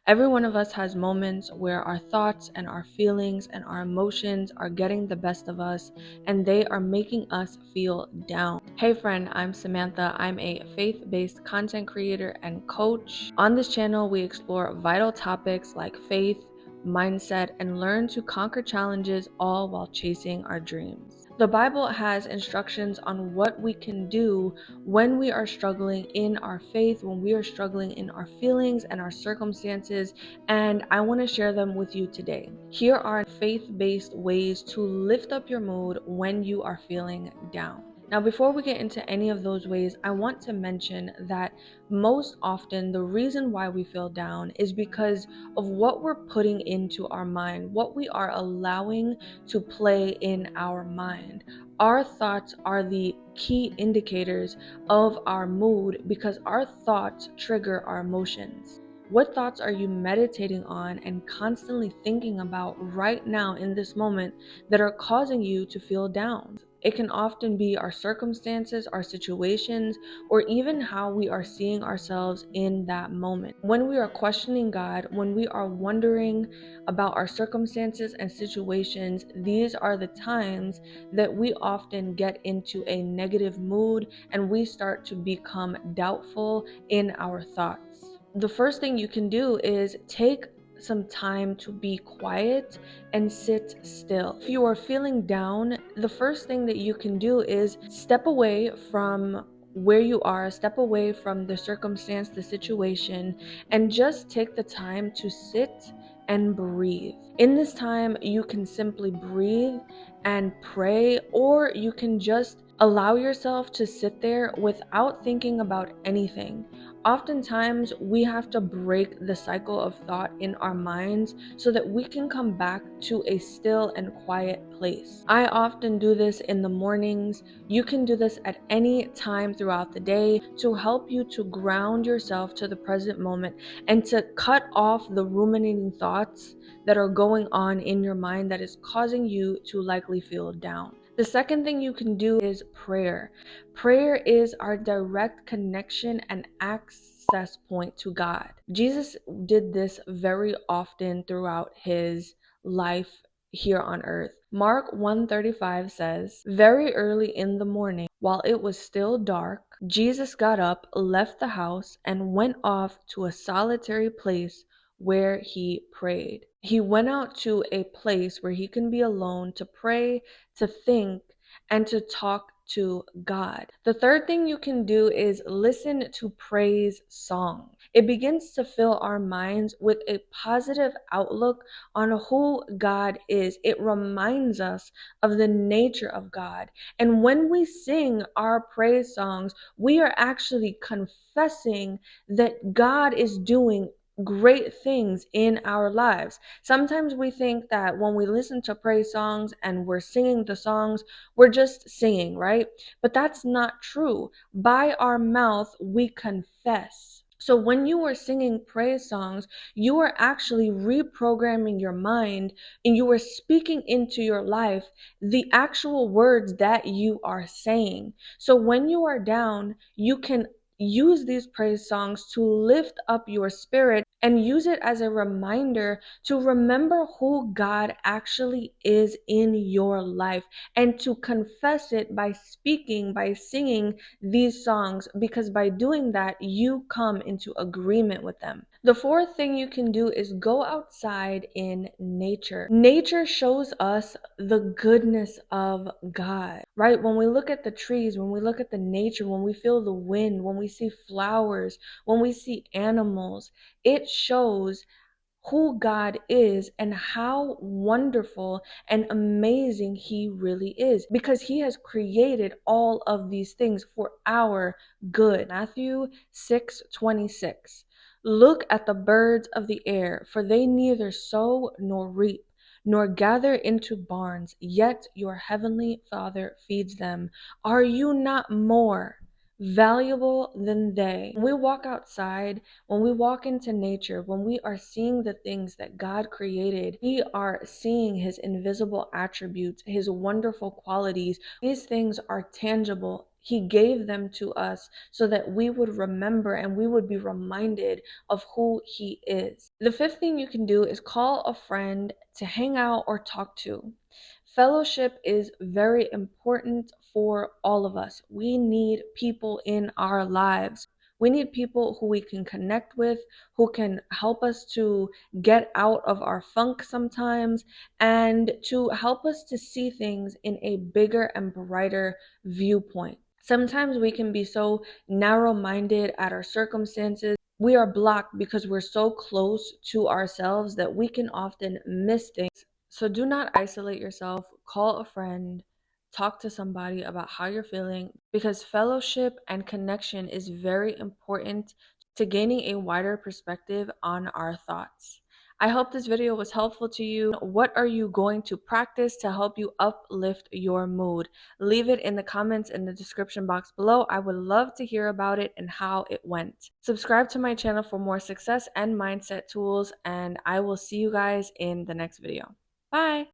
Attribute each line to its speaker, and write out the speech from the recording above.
Speaker 1: Every one of us has moments where our thoughts and our feelings and our emotions are getting the best of us and they are making us feel down. Hey friend, I'm Samantha. I'm a faith-based content creator and coach. On this channel, we explore vital topics like faith, mindset, and learn to conquer challenges all while chasing our dreams. The Bible has instructions on what we can do when we are struggling in our faith, when we are struggling in our feelings and our circumstances, and I want to share them with you today. Here are faith-based ways to lift up your mood when you are feeling down. Now, before we get into any of those ways, I want to mention that most often the reason why we feel down is because of what we're putting into our mind, what we are allowing to play in our mind. Our thoughts are the key indicators of our mood because our thoughts trigger our emotions. What thoughts are you meditating on and constantly thinking about right now in this moment that are causing you to feel down? It can often be our circumstances, our situations, or even how we are seeing ourselves in that moment. When we are questioning God, when we are wondering about our circumstances and situations, these are the times that we often get into a negative mood and we start to become doubtful in our thoughts. The first thing you can do is take some time to be quiet and sit still. If you are feeling down, the first thing that you can do is step away from where you are, step away from the circumstance, the situation, and just take the time to sit and breathe. In this time, you can simply breathe and pray, or you can just allow yourself to sit there without thinking about anything. Oftentimes, we have to break the cycle of thought in our minds so that we can come back to a still and quiet place. I often do this in the mornings. You can do this at any time throughout the day to help you to ground yourself to the present moment and to cut off the ruminating thoughts that are going on in your mind that is causing you to likely feel down. The second thing you can do is prayer. Prayer is our direct connection and access point to God. Jesus did this very often throughout his life here on earth. Mark 1:35 says, "Very early in the morning, while it was still dark, Jesus got up, left the house, and went off to a solitary place where he prayed." He went out to a place where he can be alone to pray, to think, and to talk to God. The third thing you can do is listen to praise songs. It begins to fill our minds with a positive outlook on who God is. It reminds us of the nature of God. And when we sing our praise songs, we are actually confessing that God is doing great things in our lives. Sometimes we think that when we listen to praise songs and we're singing the songs, we're just singing, right? But that's not true. By our mouth, we confess. So when you are singing praise songs, you are actually reprogramming your mind and you are speaking into your life the actual words that you are saying. So when you are down, you can use these praise songs to lift up your spirit and use it as a reminder to remember who God actually is in your life and to confess it by speaking, by singing these songs, because by doing that, you come into agreement with them. The fourth thing you can do is go outside in nature. Nature shows us the goodness of God, right? When we look at the trees, when we look at the nature, when we feel the wind, when we see flowers, when we see animals, it shows who God is and how wonderful and amazing He really is, because He has created all of these things for our good. Matthew 6:26. Look at the birds of the air, for they neither sow nor reap, nor gather into barns, yet your heavenly Father feeds them. Are you not more valuable than they? When we walk outside, when we walk into nature, when we are seeing the things that God created, we are seeing His invisible attributes, His wonderful qualities. These things are tangible He gave them to us so that we would remember and we would be reminded of who He is. The fifth thing you can do is call a friend to hang out or talk to. Fellowship is very important for all of us. We need people in our lives. We need people who we can connect with, who can help us to get out of our funk sometimes, and to help us to see things in a bigger and brighter viewpoint. Sometimes we can be so narrow minded at our circumstances. We are blocked because we're so close to ourselves that we can often miss things. So do not isolate yourself. Call a friend, talk to somebody about how you're feeling, because fellowship and connection is very important to gaining a wider perspective on our thoughts. I hope this video was helpful to you. What are you going to practice to help you uplift your mood? Leave it in the comments in the description box below. I would love to hear about it and how it went. Subscribe to my channel for more success and mindset tools, and I will see you guys in the next video. Bye!